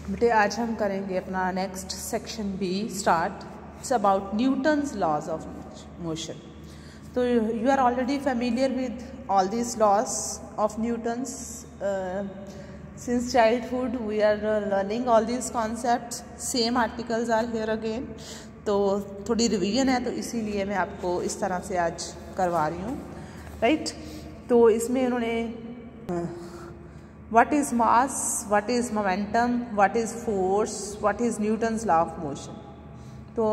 बेटे आज हम करेंगे अपना next section B start. It's about Newton's laws of motion. तो you are already familiar with all these laws of Newton's. Since childhood we are learning all these concepts. Same articles are here again. तो थोड़ी revision है तो इसीलिए मैं आपको इस तरह से आज करवा रही हूँ, राइट. तो इसमें उन्होंने what is mass, what is momentum, what is force, what is Newton's law of motion. So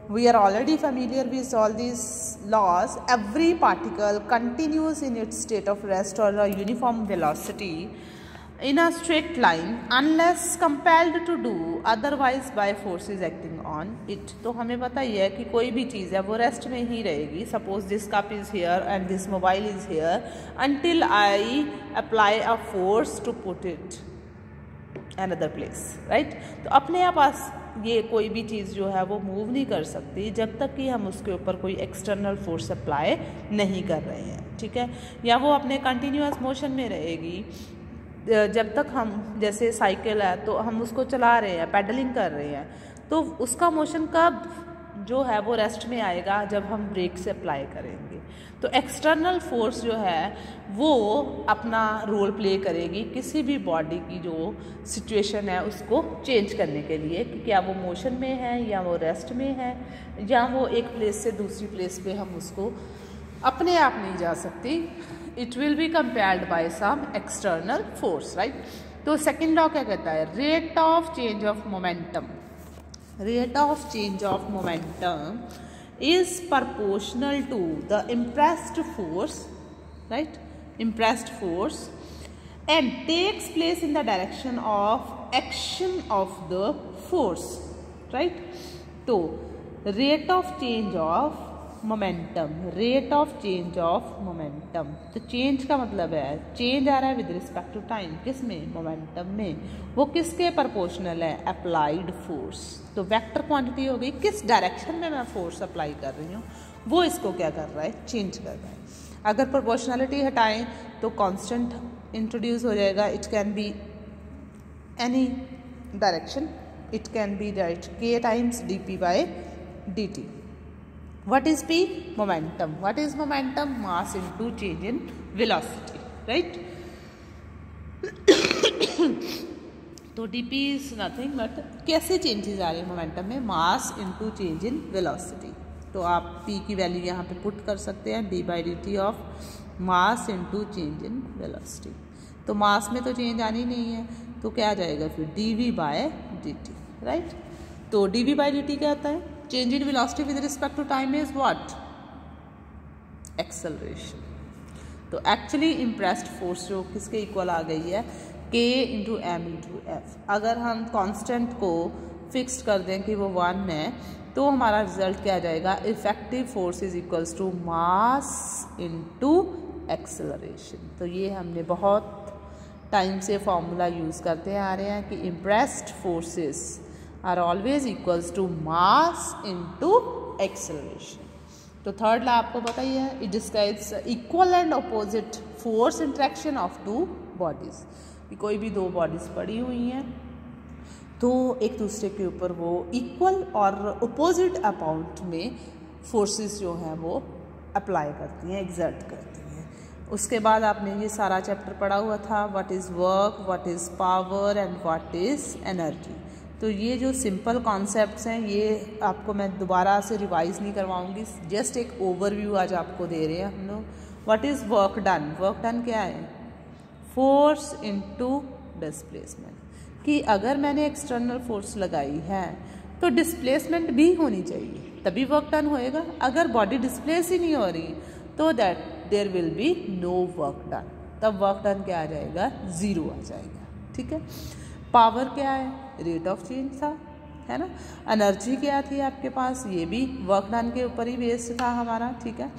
we are already familiar with all these laws. Every particle continues in its state of rest or a uniform velocity in a straight line unless compelled to do otherwise by forces acting on it. तो हमें पता ही है कि कोई भी चीज़ है वो रेस्ट में ही रहेगी. Suppose this cup is here and this mobile is here until I apply a force to put it another place, right? तो अपने पास ये कोई भी चीज़ जो है वो मूव नहीं कर सकती जब तक कि हम उसके ऊपर कोई एक्सटर्नल फोर्स अप्लाई नहीं कर रहे हैं, ठीक है. या वो अपने कंटिन्यूअस मोशन में रहेगी जब तक हम, जैसे साइकिल है तो हम उसको चला रहे हैं, पेडलिंग कर रहे हैं, तो उसका मोशन कब जो है वो रेस्ट में आएगा जब हम ब्रेक से अप्लाई करेंगे. तो एक्सटर्नल फोर्स जो है वो अपना रोल प्ले करेगी किसी भी बॉडी की जो सिचुएशन है उसको चेंज करने के लिए कि क्या वो मोशन में है या वो रेस्ट में है या वो एक प्लेस से दूसरी प्लेस पे हम उसको अपने आप नहीं जा सकती. It will be compared by some external force, right. तो सेकेंड लॉ क्या कहता है? Rate of change of momentum. Rate of change of momentum is proportional to the impressed force, right? Impressed force, and takes place in the direction of action of the force, right? तो rate of change of momentum, rate of change of momentum. तो change का मतलब है change आ रहा है with respect to time. किस में? momentum में. वो किसके proportional है? applied force. तो वेक्टर क्वांटिटी हो गई, किस डायरेक्शन में मैं फोर्स अप्लाई कर रही हूँ वो इसको क्या कर रहा है? चेंज कर रहा है. अगर प्रोपोर्शनलिटी हटाएं तो कांस्टेंट इंट्रोड्यूस हो जाएगा. It can be any direction. It can be right k times dp by dt. What is p? Momentum. What is momentum? Mass into change in velocity, right. तो dp is nothing but कैसे changes आ रहे हैं momentum में? Mass into change in velocity. तो आप p की value यहाँ पे पुट कर सकते हैं d by dt of mass into change in velocity. तो मास में तो चेंज आनी नहीं है तो क्या आ जाएगा फिर? dv by dt, right. तो dv बाय dt क्या आता है? Change in velocity with respect to time is what? Acceleration. तो एक्चुअली इम्प्रेस्ड फोर्स जो किसके इक्वल आ गई है? k into M into F. अगर हम कांस्टेंट को फिक्स्ड कर दें कि वो 1 है तो हमारा रिजल्ट क्या आ जाएगा? Effective force is equals to mass into acceleration. तो ये हमने बहुत टाइम से फॉर्मूला यूज़ करते आ रहे हैं कि impressed forces are always equals to mass into acceleration. तो थर्ड लॉ आपको पता ही है. It describes equal and opposite force interaction of two bodies. कोई भी दो बॉडीज पड़ी हुई हैं तो एक दूसरे के ऊपर वो इक्वल और अपोजिट अमाउंट में फोर्सेस जो हैं वो अप्लाई करती हैं, एग्जर्ट करती हैं. उसके बाद आपने ये सारा चैप्टर पढ़ा हुआ था. What is work, what is power and what is energy. तो ये जो सिंपल कॉन्सेप्ट्स हैं ये आपको मैं दोबारा से रिवाइज नहीं करवाऊंगी. जस्ट एक ओवरव्यू आज आपको दे रहे हैं हम लोग. What is work done? Work done क्या है? Force into displacement. कि अगर मैंने एक्सटर्नल फोर्स लगाई है तो डिस्प्लेसमेंट भी होनी चाहिए तभी वर्क डन होएगा. अगर बॉडी डिस्प्लेस ही नहीं हो रही तो that there will be no work done. तब वर्क डन क्या आ जाएगा? 0 आ जाएगा, ठीक है. पावर क्या है? रेट ऑफ चेंज था, है ना. एनर्जी क्या थी आपके पास? ये भी वर्क डन के ऊपर ही बेस्ड था हमारा, ठीक है.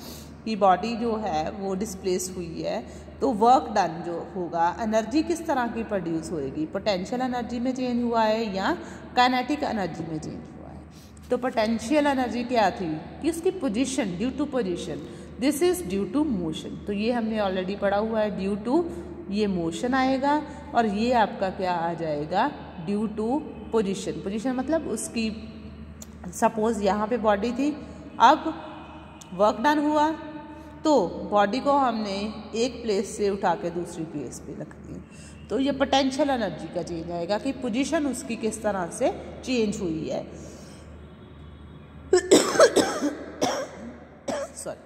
कि बॉडी जो है वो डिस्प्लेस हुई है तो वर्क डन जो होगा, एनर्जी किस तरह की प्रोड्यूस होएगी? पोटेंशियल एनर्जी में चेंज हुआ है या काइनेटिक एनर्जी में चेंज हुआ है? तो पोटेंशियल एनर्जी क्या थी? कि उसकी position, due to position. This is due to motion. तो ये हमने ऑलरेडी पढ़ा हुआ है. ड्यू टू ये मोशन आएगा और ये आपका क्या आ जाएगा? Due to position. पोजीशन मतलब उसकी, सपोज यहाँ पे बॉडी थी, अब वर्क डन हुआ तो बॉडी को हमने एक प्लेस से उठा के दूसरी प्लेस पे रख दिया, तो ये पोटेंशियल एनर्जी का चेंज आएगा कि पोजीशन उसकी किस तरह से चेंज हुई है। Sorry,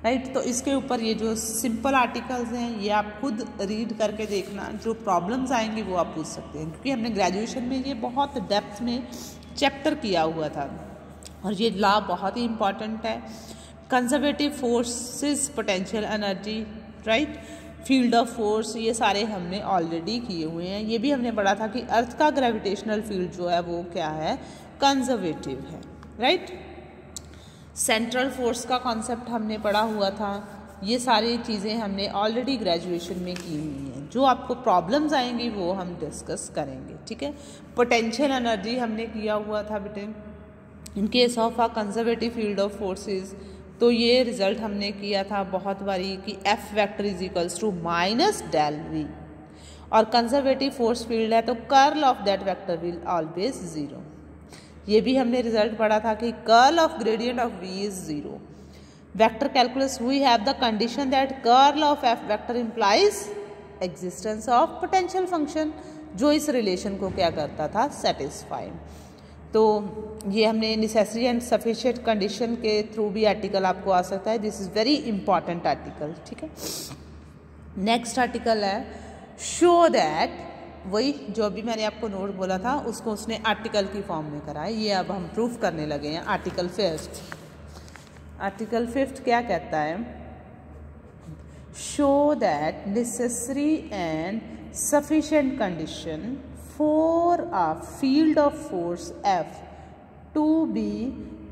right. तो इसके ऊपर ये जो सिंपल आर्टिकल्स हैं ये आप खुद रीड करके देखना, जो प्रॉब्लम्स आएंगी वो आप पूछ सकते हैं, क्योंकि हमने ग्रेजुएशन में ये बहुत डेप्थ में चैप्टर किया हुआ था और ये लॉ बहुत ही इंपॉर्टेंट है। Conservative forces, potential energy, right, field of force, ये सारे हमने ऑलरेडी किए हुए हैं। ये भी हमने पढ़ा था कि अर्थ का ग्रेविटेशनल फील्ड जो है वो क्या है, कंजर्वेटिव है, राइट। सेंट्रल फोर्स का कॉन्सेप्ट हमने पढ़ा हुआ था। ये सारी चीज़ें हमने ऑलरेडी ग्रेजुएशन में की हुई हैं। जो आपको प्रॉब्लम्स आएंगी वो हम डिस्कस करेंगे, ठीक है। पोटेंशियल एनर्जी हमने किया हुआ था बेटे, in case of a conservative field of forces. तो ये रिजल्ट हमने किया था बहुत बारी कि F vector is equals to minus del V, और कंजर्वेटिव फोर्स फील्ड है तो curl of that vector will always zero. ये भी हमने रिजल्ट पढ़ा था कि curl of gradient of V is zero. Vector calculus we have the condition that curl of F vector implies existence of potential function, जो इस relation को क्या करता था, सेटिस्फाई। तो ये हमने नेसेसरी एंड सफिशिएंट कंडीशन के थ्रू भी आर्टिकल आपको आ सकता है। This is very important article, ठीक है। नेक्स्ट आर्टिकल है शो दैट, वही जो अभी मैंने आपको नोट बोला था उसको उसने आर्टिकल की फॉर्म में करा है। ये अब हम प्रूफ करने लगे हैं। आर्टिकल 5 क्या कहता है, show that necessary and sufficient condition for a field of force F to be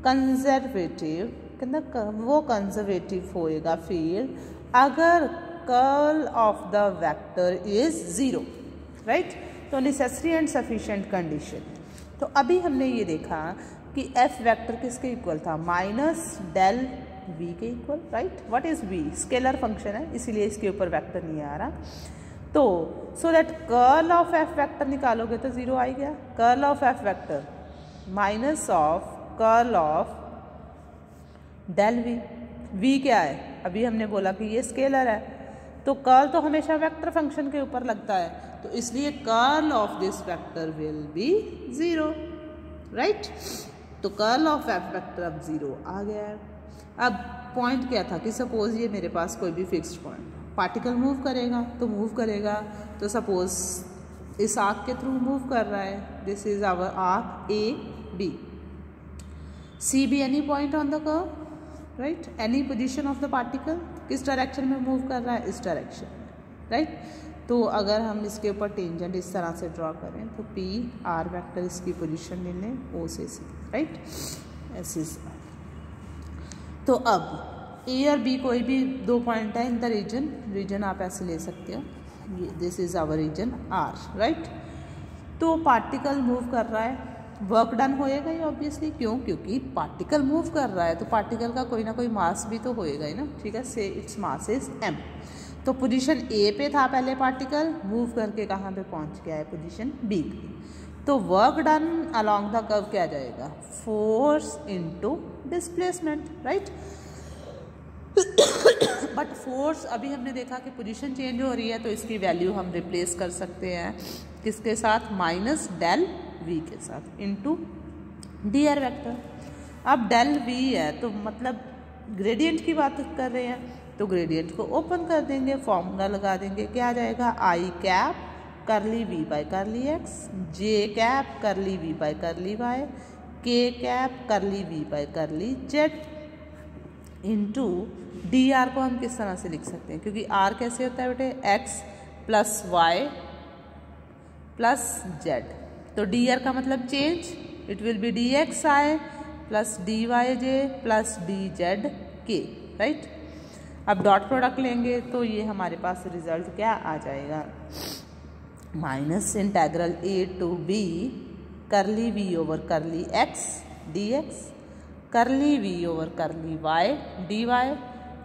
conservative, कहना वो कंजर्वेटिव होएगा फील्ड अगर curl of the vector is zero, right. तो नेसेसरी एंड सफिशिएंट कंडीशन। तो अभी हमने ये देखा कि F वेक्टर किसके इक्वल था, माइनस डेल V के equal, right. What is V, scalar function है इसीलिए इसके ऊपर वेक्टर नहीं आ रहा। तो so that curl of F vector निकालोगे तो जीरो आ गया। Curl of F vector minus of curl of del V। V क्या है, अभी हमने बोला कि ये स्केलर है, तो कर्ल तो हमेशा वेक्टर फंक्शन के ऊपर लगता है, तो इसलिए curl of this vector will B zero, right. तो कर्ल ऑफ F वेक्टर अब जीरो आ गया है। अब पॉइंट क्या था कि सपोज ये मेरे पास कोई भी फिक्स्ड पॉइंट, पार्टिकल मूव करेगा तो मूव करेगा, तो सपोज इस आर्क के थ्रू मूव कर रहा है, this is our arc A B, C B any point on the curve, right, any position of the particle, किस डायरेक्शन में मूव कर रहा है, इस डायरेक्शन में, राइट। तो अगर हम इसके ऊपर टेंजेंट इस तरह से ड्रॉ करें तो पी आर वेक्टर इसकी पोजीशन ले लें ओ से सी, राइट, ऐसे। तो अब ए और बी कोई भी दो पॉइंट है इन द रीजन आप ऐसे ले सकते हो, ये this is our region R, right. तो पार्टिकल मूव कर रहा है, वर्क डन होएगा ही ऑब्वियसली, क्यों, क्योंकि पार्टिकल मूव कर रहा है तो पार्टिकल का कोई ना कोई मास भी तो होएगा ही ना, ठीक है। से इट्स मास इज m। तो पोजीशन ए पे था पहले पार्टिकल, मूव करके कहाँ पे पहुँच गया है, पोजीशन बी पे। तो work done along the curve क्या जाएगा, force into displacement, right. But force अभी हमने देखा कि पोजीशन चेंज हो रही है तो इसकी वैल्यू हम रिप्लेस कर सकते हैं किसके साथ, माइनस डेल V के साथ इनटू डी आर वेक्टर। अब डेल V है तो मतलब ग्रेडियंट की बात कर रहे हैं, तो ग्रेडियंट को ओपन कर देंगे, फॉर्मूला लगा देंगे, क्या आ जाएगा, i cap curly V by curly X, j cap curly V by curly Y, k cap curly V by curly Z into d r को हम किस तरह से लिख सकते हैं, क्योंकि आर कैसे होता है बेटे, x plus y plus z. तो डी आर का मतलब change, it will be d x i plus d y j plus d z के, राइट। अब डॉट प्रोडक्ट लेंगे तो ये हमारे पास रिजल्ट क्या आ जाएगा, minus integral a to b curly v over curly x d x, curly v over curly y d y,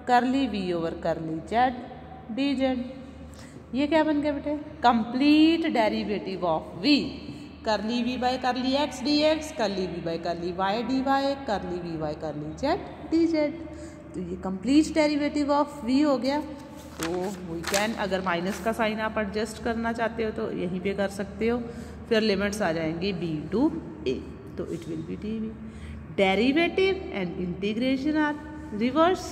curly v over curly z d z. ये क्या बन गया बेटे, कंप्लीट डेरिवेटिव ऑफ v, करली v by curly x dx, करली v by curly y dy, करली v by करली z dz। तो ये कंप्लीट डेरिवेटिव ऑफ v हो गया। तो वी कैन, अगर माइनस का साइन आप एडजस्ट करना चाहते हो तो यहीं पे कर सकते हो, फिर लिमिट्स आ जाएंगी b टू a, तो it will be dv। Derivative and integration are reverse,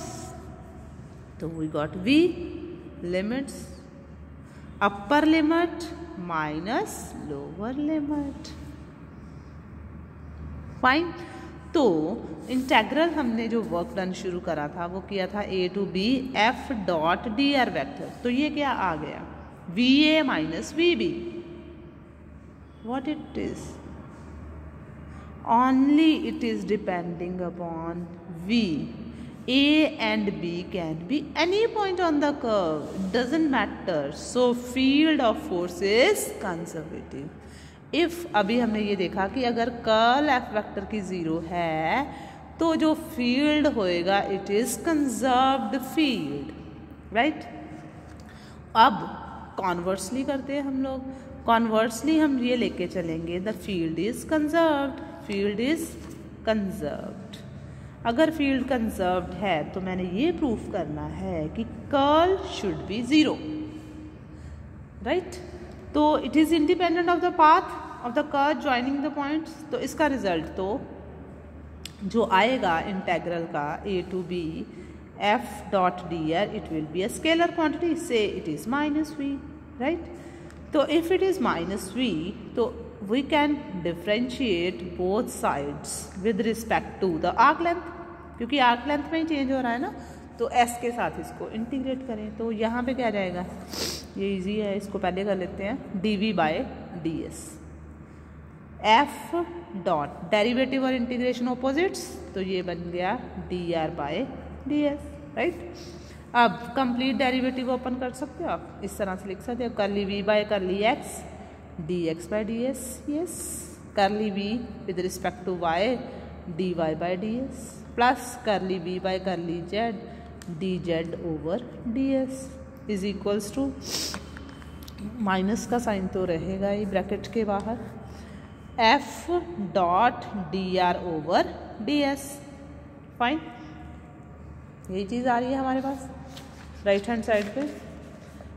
तो we got v limits upper limit minus lower limit. Fine. तो इंटेग्रल हमने जो वर्क डन शुरू करा था वो किया था a to b f dot d r vector. तो ये क्या आ गया, V A minus V B. What it is, only it is depending upon v। A and B can be any point on the curve, it doesn't matter. So field of force is conservative. If अभी हमने ये देखा कि अगर curl F vector की 0 है तो जो फील्ड होएगा it is conserved field, right. अब कॉन्वर्सली करते हैं हम लोग, कॉन्वर्सली हम ये लेके चलेंगे the field is conserved, field is conserved. अगर फील्ड कंजर्व्ड है तो मैंने ये प्रूफ करना है कि कर्ल शुड बी 0, राइट। तो it is independent of the path of the curve joining the points. तो इसका रिजल्ट तो जो आएगा इंटेग्रल का a to b f dot d r, it will be a scalar quantity, say it is minus v, right. तो if it is minus v तो we can differentiate both sides with respect to the arc length, क्योंकि arc length में ही change हो रहा है ना, तो s के साथ इसको इंटीग्रेट करें। तो यहाँ पे क्या आ जाएगा, ये इजी है, इसको पहले कर लेते हैं, dv by ds, f dot derivative और इंटीग्रेशन ऑपोजिट्स, तो ये बन गया dr बाय ds, राइट। अब कंप्लीट डेरिवेटिव ओपन कर सकते हो आप, इस तरह से लिख सकते हो, करली v by curly x dx by ds, yes, curly v with respect to y dy by ds, plus curly v by curly z dz over ds is equals to, minus का साइन तो रहेगा ही bracket के बाहर, f dot dr over ds। Fine, यही चीज़ आ रही है हमारे पास right hand side पे।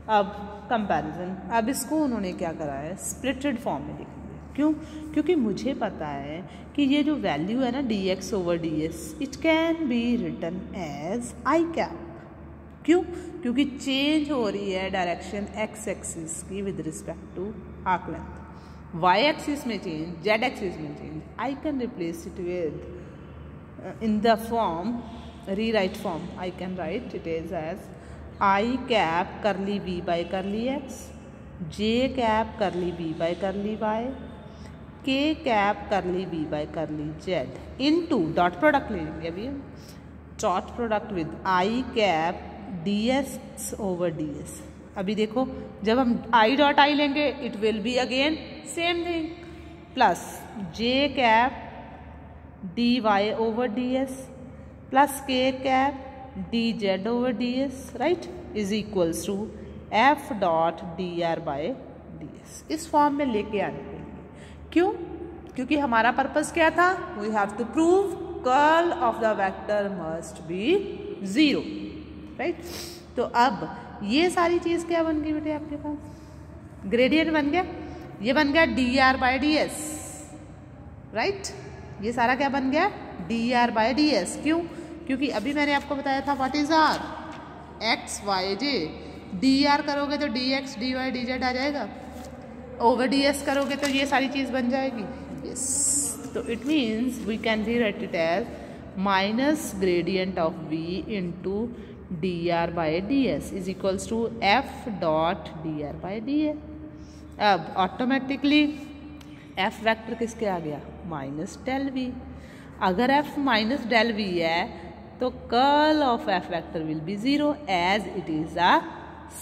अब कंपैरिजन, अब इसको उन्होंने क्या करा है, स्प्लिटेड फॉर्म में लिखेंगे। क्यों, क्योंकि मुझे पता है कि ये जो वैल्यू है ना dx over ds, it can be written as i cap. क्यों, क्योंकि चेंज हो रही है डायरेक्शन x एक्सिस की with respect to arc length, y axis में चेंज, z एक्सिस में change. I can replace it with in the form, rewrite form, I can write it is as i cap curly v by curly x, j cap curly v by curly y, k cap curly v by करली z, into dot product लेंगे अभी हम, dot product with I cap dx over ds। अभी देखो जब हम i dot i लेंगे it will be again same thing, plus j cap dy over ds plus k cap dz over ds, right, is equals to f dot dr by ds। इस form में लेके आने के लिए, क्यों, क्योंकि हमारा पर्पस क्या था, we have to prove curl of the vector must be 0, right. तो अब ये सारी चीज क्या बन गई बेटे आपके पास, ग्रेडियंट बन गया, ये बन गया dr by ds, राइट। ये सारा क्या बन गया, dr by ds। क्यों, क्योंकि अभी मैंने आपको बताया था what is r, x y z, d r करोगे तो d x d y d z आ जाएगा, ओवर डी एस करोगे तो ये सारी चीज़ बन जाएगी, यस। तो it means we can rewrite it as minus gradient of V into d r by d s is equals to F dot d r by d a. अब automatically F vector किसके आ गया, minus del V. अगर F minus del we है तो curl of F vector will be 0 as it is a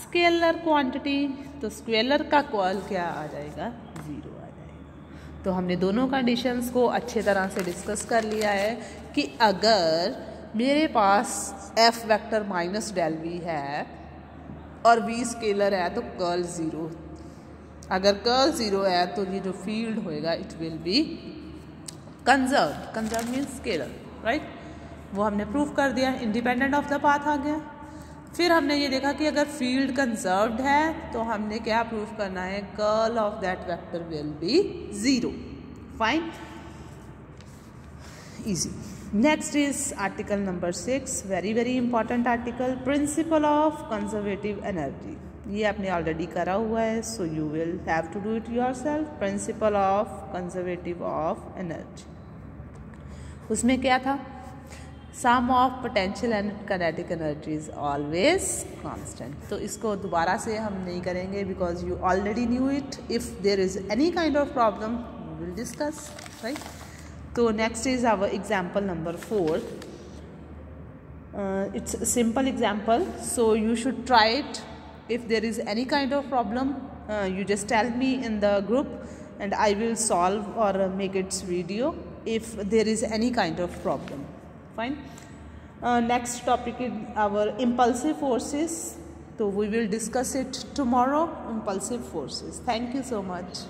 scalar quantity. तो scalar का curl क्या आ जाएगा, 0 आ जाएगा। तो हमने दोनों कंडीशंस को अच्छे तरह से डिस्कस कर लिया है कि अगर मेरे पास f vector minus del we है और V स्केलर है तो कर्ल 0। अगर कर्ल 0 है तो ये जो फील्ड होएगा it will B conserve. Conserve means scalar, right. वो हमने प्रूफ कर दिया, इंडिपेंडेंट ऑफ द पाथ आ गया। फिर हमने ये देखा कि अगर फील्ड कंजर्व्ड है तो हमने क्या प्रूफ करना है, curl of that vector will be 0। Fine, easy. Next is article number 6, very very important article, principle of conservative energy. ये आपने ऑलरेडी करा हुआ है, so you will have to do it yourself. Principle of conservative of energy, उसमें क्या था, sum of potential and kinetic energy is always constant. तो इसको दोबारा से हम नहीं करेंगे because you already knew it. If there is any kind of problem we will discuss, right. तो next is our example number 4। It's simple example, so you should try it. If there is any kind of problem, you just tell me in the group and I will solve or make its video if there is any kind of problem. Fine. Next topic is our impulsive forces. So we will discuss it tomorrow, impulsive forces. Thank you so much.